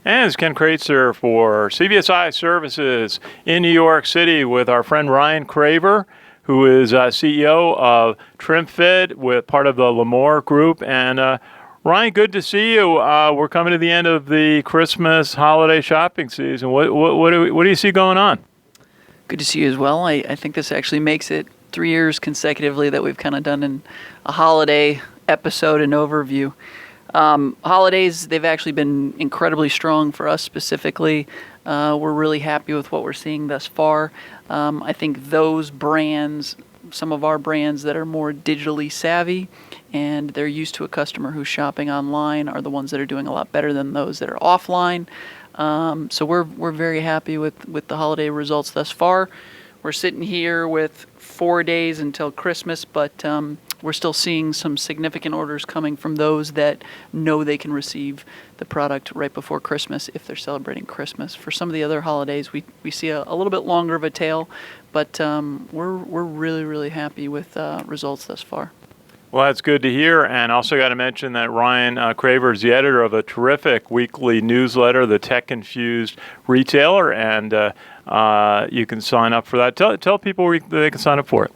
And it's Ken Kreitzer for CVSI Services in New York City with our friend Ryan Craver, who is CEO of TrimFit with part of the Lamore Group. And Ryan, good to see you. We're coming to the end of the Christmas holiday shopping season. What do you see going on? Good to see you as well. I think this actually makes it 3 years consecutively that we've kind of done a holiday episode and overview. Holidays, they've actually been incredibly strong for us specifically. We're really happy with what we're seeing thus far. I think those brands, some of our brands that are more digitally savvy and they're used to a customer who's shopping online, are the ones that are doing a lot better than those that are offline. So we're very happy with the holiday results thus far. We're sitting here with 4 days until Christmas, but we're still seeing some significant orders coming from those that know they can receive the product right before Christmas if they're celebrating Christmas. For some of the other holidays, we see a little bit longer of a tail, but we're really, really happy with results thus far. Well, that's good to hear. And also got to mention that Ryan Craver is the editor of a terrific weekly newsletter, The Tech Infused Retailer, and you can sign up for that. Tell people where they can sign up for it.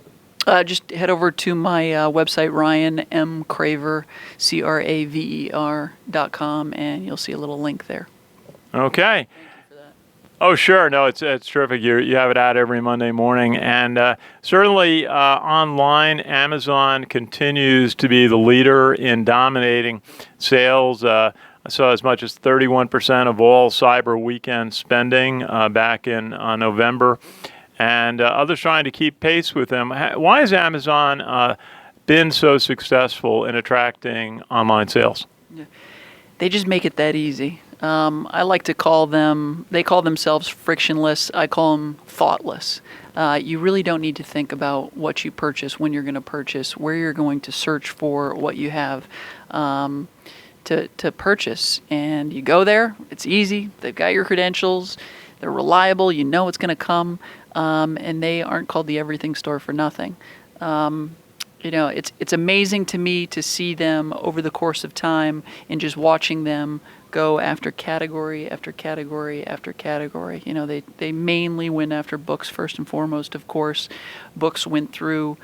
Just head over to my website, RyanMCraver.com, and you'll see a little link there. Okay. Oh, sure. No, it's terrific. You have it out every Monday morning. And certainly online, Amazon continues to be the leader in dominating sales. I saw as much as 31% of all Cyber Weekend spending back in November. And others trying to keep pace with them. Why has Amazon been so successful in attracting online sales? Yeah. They just make it that easy. I like to call them, they call themselves frictionless. I call them thoughtless. You really don't need to think about what you purchase, when you're going to purchase, where you're going to search for what you have to purchase. And you go there, it's easy. They've got your credentials. They're reliable. You know it's going to come. And they aren't called the everything store for nothing. It's amazing to me to see them over the course of time and just watching them go after category after category after category. They mainly went after books first and foremost, of course. Books went through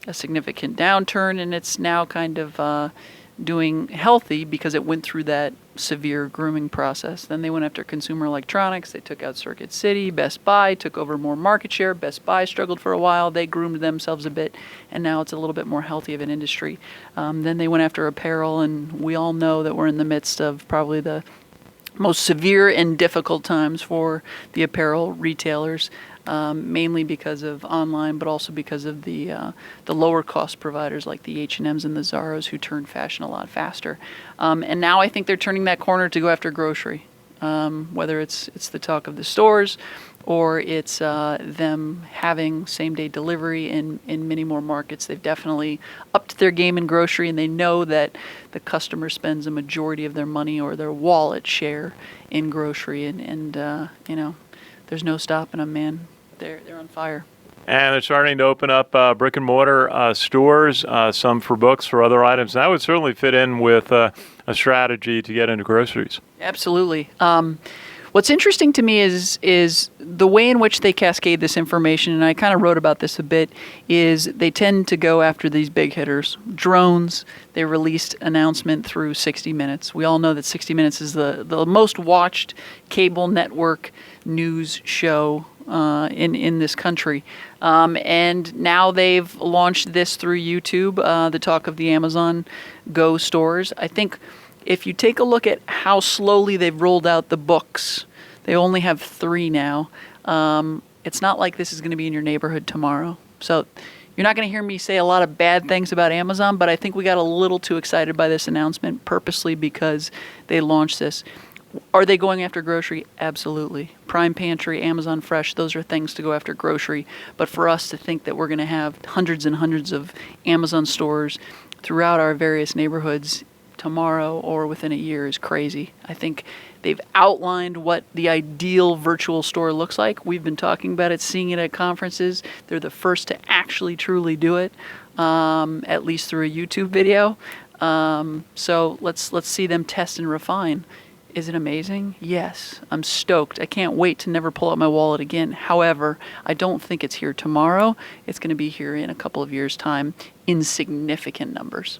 a significant downturn, and it's now kind of doing healthy because it went through that severe grooming process. Then they went after consumer electronics. They took out Circuit City. Best Buy took over more market share. Best Buy struggled for a while. They groomed themselves a bit, and now it's a little bit more healthy of an industry. Then they went after apparel, and we all know that we're in the midst of probably the most severe and difficult times for the apparel retailers. Mainly because of online, but also because of the lower cost providers like the H&Ms and the Zaras who turn fashion a lot faster. And now I think they're turning that corner to go after grocery, whether it's the talk of the stores or it's them having same-day delivery in many more markets. They've definitely upped their game in grocery, and they know that the customer spends a majority of their money or their wallet share in grocery, and there's no stopping them, man. They're on fire. And they're starting to open up brick and mortar stores, some for books, for other items. That would certainly fit in with a strategy to get into groceries. Absolutely. What's interesting to me is the way in which they cascade this information, and I kind of wrote about this a bit, is they tend to go after these big hitters. Drones, they released announcement through 60 Minutes. We all know that 60 Minutes is the most watched cable network news show in this country. And now they've launched this through YouTube, the talk of the Amazon Go stores. I think if you take a look at how slowly they've rolled out the books, they only have 3 now. It's not like this is going to be in your neighborhood tomorrow. So you're not going to hear me say a lot of bad things about Amazon, but I think we got a little too excited by this announcement purposely because they launched this. Are they going after grocery? Absolutely. Prime Pantry, Amazon Fresh, those are things to go after grocery. But for us to think that we're going to have hundreds and hundreds of Amazon stores throughout our various neighborhoods tomorrow or within a year is crazy. I think they've outlined what the ideal virtual store looks like. We've been talking about it, seeing it at conferences. They're the first to actually truly do it, at least through a YouTube video. So let's see them test and refine. Is it amazing? Yes. I'm stoked. I can't wait to never pull out my wallet again. However, I don't think it's here tomorrow. It's going to be here in a couple of years' time in significant numbers.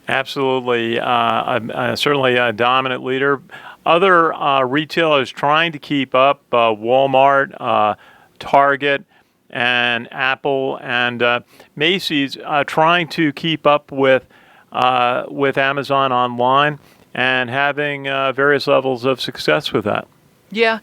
Absolutely. Certainly a dominant leader. Other retailers trying to keep up, Walmart, Target, and Apple, and Macy's trying to keep up with Amazon online and having various levels of success with that. Yeah,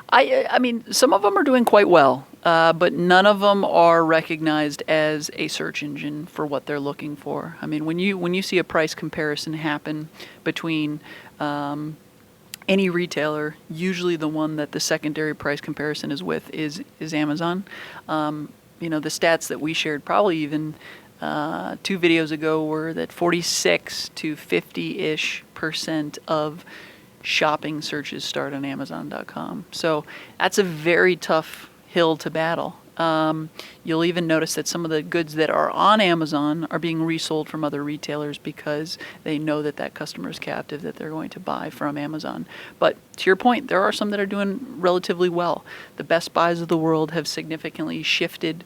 I mean, some of them are doing quite well, but none of them are recognized as a search engine for what they're looking for. I mean, when you see a price comparison happen between any retailer, usually the one that the secondary price comparison is with is Amazon. The stats that we shared probably even 2 videos ago were that 46 to 50-ish% of shopping searches start on Amazon.com. So that's a very tough hill to battle. You'll even notice that some of the goods that are on Amazon are being resold from other retailers because they know that customer is captive, that they're going to buy from Amazon. But to your point, there are some that are doing relatively well. The Best Buys of the world have significantly shifted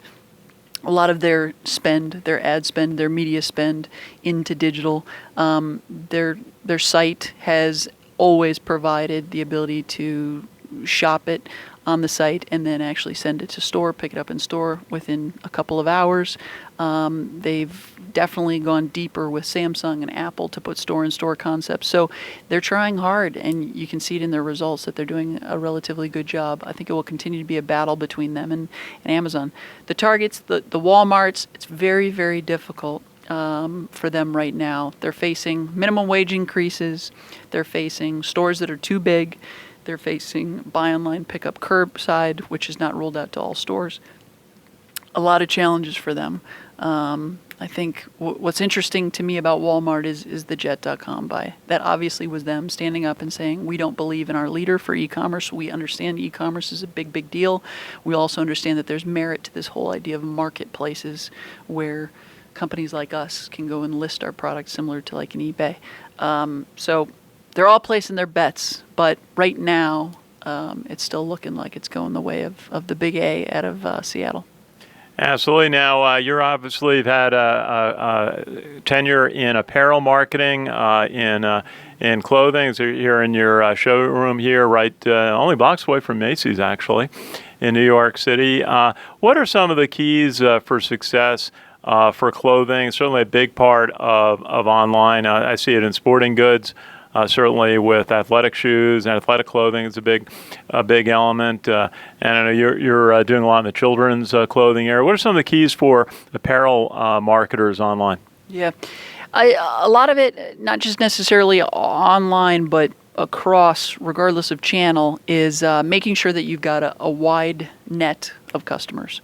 a lot of their spend, their ad spend, their media spend into digital. Their site has always provided the ability to shop it on the site and then actually send it to store, pick it up in store within a couple of hours. They've definitely gone deeper with Samsung and Apple to put store-in-store concepts. So they're trying hard, and you can see it in their results that they're doing a relatively good job. I think it will continue to be a battle between them and Amazon. The Targets, the Walmarts, it's very, very difficult for them right now. They're facing minimum wage increases. They're facing stores that are too big. They're facing buy online, pick up curbside, which is not rolled out to all stores. A lot of challenges for them. I think what's interesting to me about Walmart is the Jet.com buy. That obviously was them standing up and saying, we don't believe in our leader for e-commerce. We understand e-commerce is a big, big deal. We also understand that there's merit to this whole idea of marketplaces where companies like us can go and list our products similar to like an eBay. So they're all placing their bets, but right now it's still looking like it's going the way of the big A out of Seattle. Absolutely. Now, you're obviously had a tenure in apparel marketing, in clothing. So you're in your showroom here, right, only blocks away from Macy's, actually, in New York City. What are some of the keys for success for clothing? Certainly a big part of online. I see it in sporting goods. Certainly with athletic shoes and athletic clothing is a big element. And I know you're doing a lot in the children's clothing area. What are some of the keys for apparel marketers online? Yeah, a lot of it, not just necessarily online, but across, regardless of channel, is making sure that you've got a wide net of customers.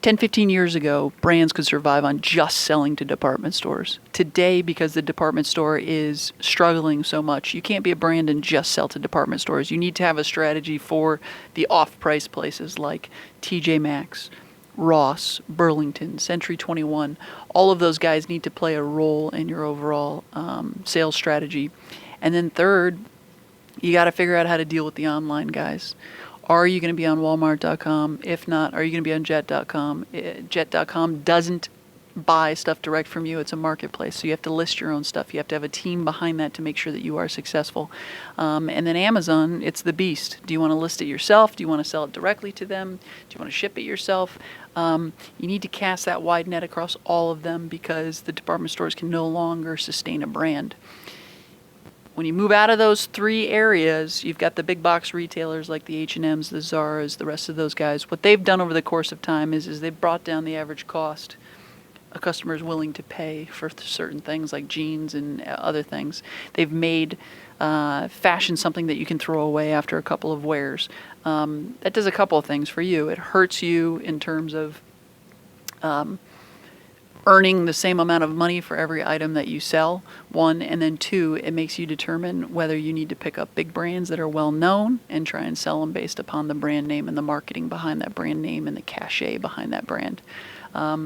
10, 15 years ago, brands could survive on just selling to department stores. Today, because the department store is struggling so much, you can't be a brand and just sell to department stores. You need to have a strategy for the off-price places like TJ Maxx, Ross, Burlington, Century 21. All of those guys need to play a role in your overall sales strategy. And then third, you got to figure out how to deal with the online guys. Are you going to be on Walmart.com? If not, are you going to be on Jet.com? Jet.com doesn't buy stuff direct from you. It's a marketplace, so you have to list your own stuff. You have to have a team behind that to make sure that you are successful. And then Amazon, it's the beast. Do you want to list it yourself? Do you want to sell it directly to them? Do you want to ship it yourself? You need to cast that wide net across all of them because the department stores can no longer sustain a brand. When you move out of those 3 areas, you've got the big box retailers like the H&Ms, the Zaras, the rest of those guys. What they've done over the course of time is they've brought down the average cost a customer is willing to pay for certain things like jeans and other things. They've made fashion something that you can throw away after a couple of wears. That does a couple of things for you. It hurts you in terms of earning the same amount of money for every item that you sell, 1, and then 2, it makes you determine whether you need to pick up big brands that are well known and try and sell them based upon the brand name and the marketing behind that brand name and the cachet behind that brand.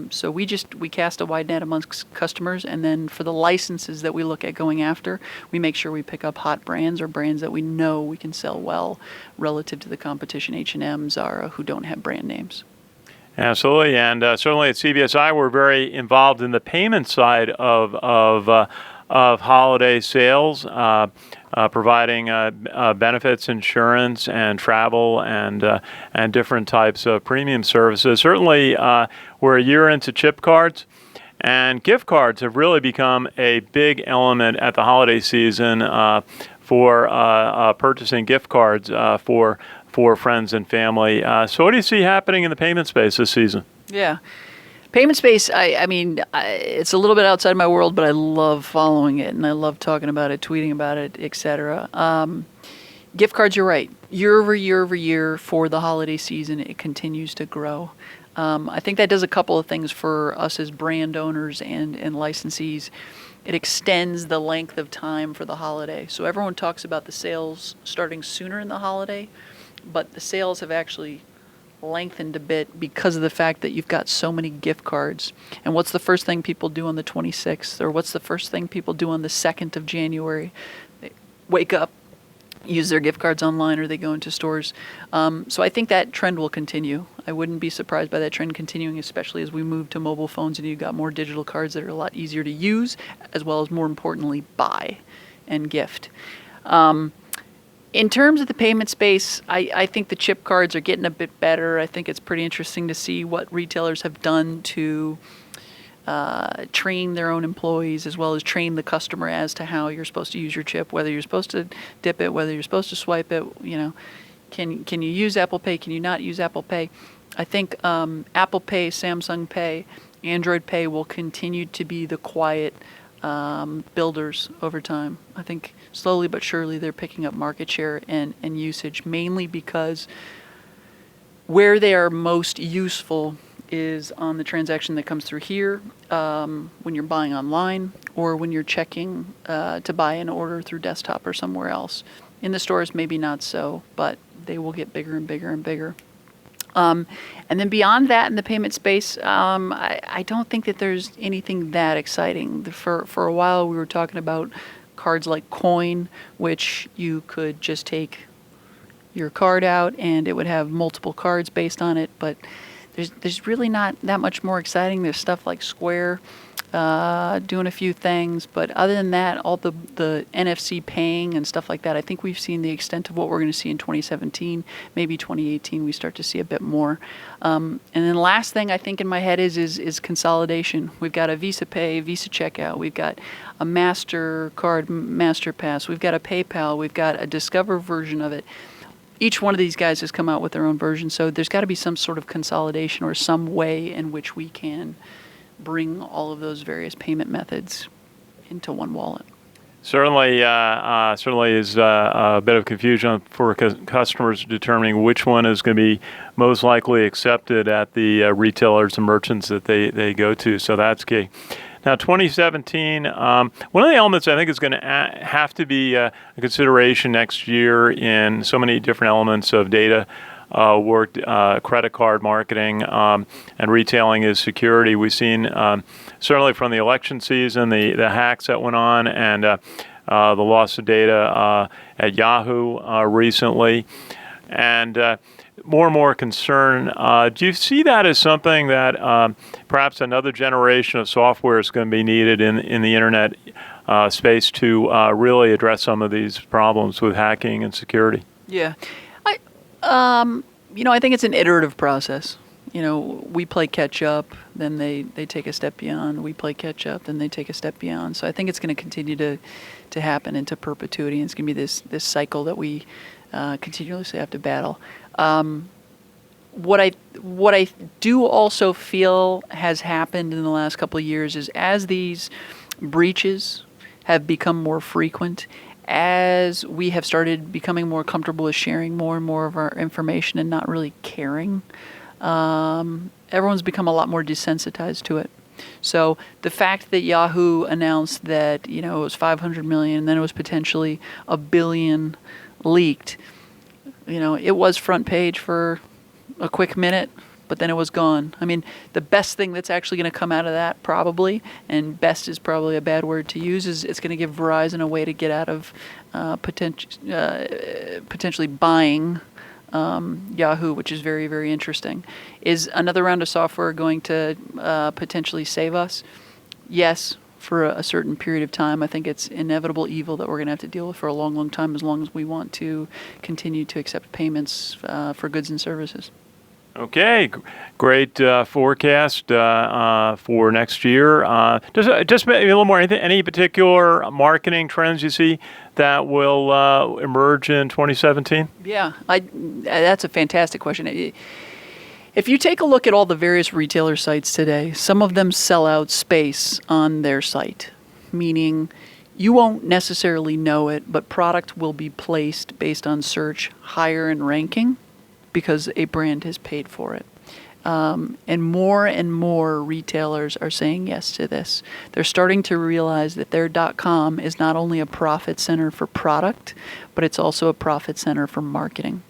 So we cast a wide net amongst customers, and then for the licenses that we look at going after, we make sure we pick up hot brands or brands that we know we can sell well relative to the competition, H&M, Zara, who don't have brand names. Absolutely, and certainly at CBSI, we're very involved in the payment side of holiday sales, providing benefits, insurance, and travel, and different types of premium services. Certainly, we're a year into chip cards, and gift cards have really become a big element at the holiday season for purchasing gift cards for friends and family. So what do you see happening in the payment space this season? Yeah. Payment space, I mean, it's a little bit outside my world, but I love following it, and I love talking about it, tweeting about it, etc. Gift cards, you're right. Year over year over year for the holiday season, it continues to grow. I think that does a couple of things for us as brand owners and licensees. It extends the length of time for the holiday. So everyone talks about the sales starting sooner in the holiday, but the sales have actually lengthened a bit because of the fact that you've got so many gift cards. And what's the first thing people do on the 26th? Or what's the first thing people do on the 2nd of January? They wake up, use their gift cards online, or they go into stores. So I think that trend will continue. I wouldn't be surprised by that trend continuing, especially as we move to mobile phones and you've got more digital cards that are a lot easier to use, as well as, more importantly, buy and gift. In terms of the payment space, I think the chip cards are getting a bit better. I think it's pretty interesting to see what retailers have done to train their own employees, as well as train the customer as to how you're supposed to use your chip, whether you're supposed to dip it, whether you're supposed to swipe it. Can you use Apple Pay? Can you not use Apple Pay? I think Apple Pay, Samsung Pay, Android Pay will continue to be the quiet builders over time. I think slowly but surely they're picking up market share and usage, mainly because where they are most useful is on the transaction that comes through here, when you're buying online, or when you're checking to buy an order through desktop or somewhere else. In the stores, maybe not so, but they will get bigger and bigger and bigger. And then beyond that, in the payment space, I don't think that there's anything that exciting. For a while, we were talking about cards like Coin, which you could just take your card out and it would have multiple cards based on it. But there's really not that much more exciting. There's stuff like Square doing a few things, but other than that, all the NFC paying and stuff like that, I think we've seen the extent of what we're going to see in 2017. Maybe 2018 we start to see a bit more. And then the last thing I think in my head is consolidation. We've got a Visa Pay, Visa Checkout. We've got a MasterCard, MasterPass. We've got a PayPal. We've got a Discover version of it. Each one of these guys has come out with their own version, so there's got to be some sort of consolidation or some way in which we can bring all of those various payment methods into one wallet. Certainly is a bit of confusion for customers determining which one is going to be most likely accepted at the retailers and merchants that they go to. So that's key. Now, 2017, one of the elements I think is going to have to be a consideration next year in so many different elements of data work, credit card marketing, and retailing is security. We've seen, certainly from the election season, the hacks that went on and the loss of data at Yahoo recently. And more and more concern. Do you see that as something that perhaps another generation of software is going to be needed in the internet space to really address some of these problems with hacking and security? Yeah. I think it's an iterative process. We play catch up, then they take a step beyond. We play catch up, then they take a step beyond. So I think it's going to continue to happen into perpetuity, and it's going to be this cycle that we continuously have to battle. What I do also feel has happened in the last couple of years is as these breaches have become more frequent, as we have started becoming more comfortable with sharing more and more of our information and not really caring, everyone's become a lot more desensitized to it. So the fact that Yahoo announced that it was 500 million, and then it was potentially 1 billion leaked, it was front page for a quick minute, but then it was gone. I mean, the best thing that's actually going to come out of that probably, and best is probably a bad word to use, is it's going to give Verizon a way to get out of potentially buying Yahoo, which is very, very interesting. Is another round of software going to potentially save us? Yes, for a certain period of time. I think it's inevitable evil that we're going to have to deal with for a long, long time, as long as we want to continue to accept payments for goods and services. Okay, great forecast for next year. Just maybe a little more. Any particular marketing trends you see that will emerge in 2017? Yeah, that's a fantastic question. If you take a look at all the various retailer sites today, some of them sell out space on their site, meaning you won't necessarily know it, but product will be placed based on search higher in ranking because a brand has paid for it. And more retailers are saying yes to this. They're starting to realize that their .com is not only a profit center for product, but it's also a profit center for marketing.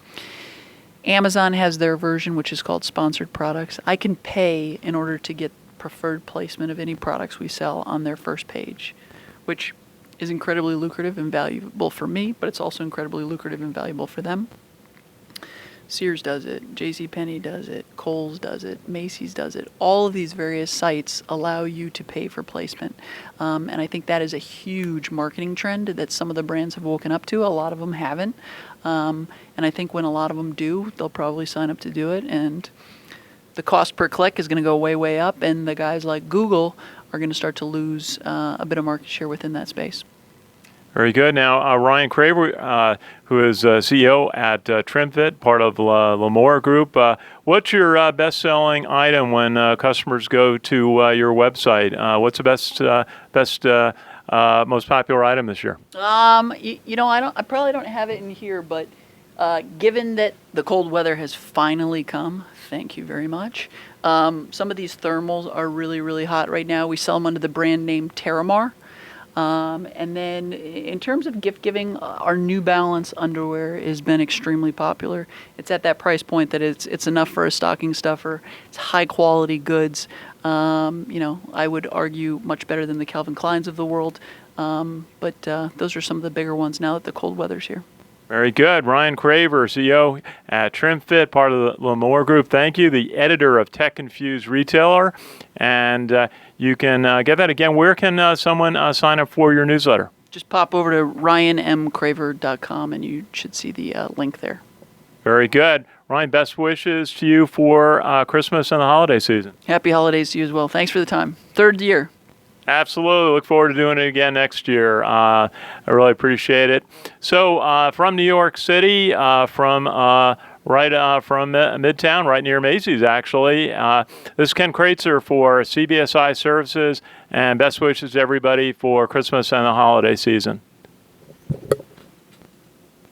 Amazon has their version, which is called sponsored products. I can pay in order to get preferred placement of any products we sell on their first page, which is incredibly lucrative and valuable for me, but it's also incredibly lucrative and valuable for them. Sears does it, JCPenney does it, Kohl's does it, Macy's does it. All of these various sites allow you to pay for placement. And I think that is a huge marketing trend that some of the brands have woken up to. A lot of them haven't. And I think when a lot of them do, they'll probably sign up to do it. And the cost per click is going to go way, way up. And the guys like Google are going to start to lose a bit of market share within that space. Very good. Now, Ryan Craver, who is CEO at TrimFit, part of Lamore Group. What's your best-selling item when customers go to your website? What's the best, most popular item this year? I probably don't have it in here, but given that the cold weather has finally come, thank you very much. Some of these thermals are really, really hot right now. We sell them under the brand name Terramar. And then in terms of gift giving, our New Balance underwear has been extremely popular. It's at that price point that it's enough for a stocking stuffer. It's high quality goods. I would argue much better than the Calvin Kleins of the world. But those are some of the bigger ones now that the cold weather's here. Very good. Ryan Craver, CEO at TrimFit, part of the Lamore Group. Thank you. The editor of Tech Infused Retailer. And you can get that again. Where can someone sign up for your newsletter? Just pop over to ryanmcraver.com and you should see the link there. Very good. Ryan, best wishes to you for Christmas and the holiday season. Happy holidays to you as well. Thanks for the time. Third year. Absolutely. Look forward to doing it again next year. I really appreciate it. So from New York City, from Midtown, right near Macy's, actually, this is Ken Kreitzer for CBSI Services, and best wishes to everybody for Christmas and the holiday season.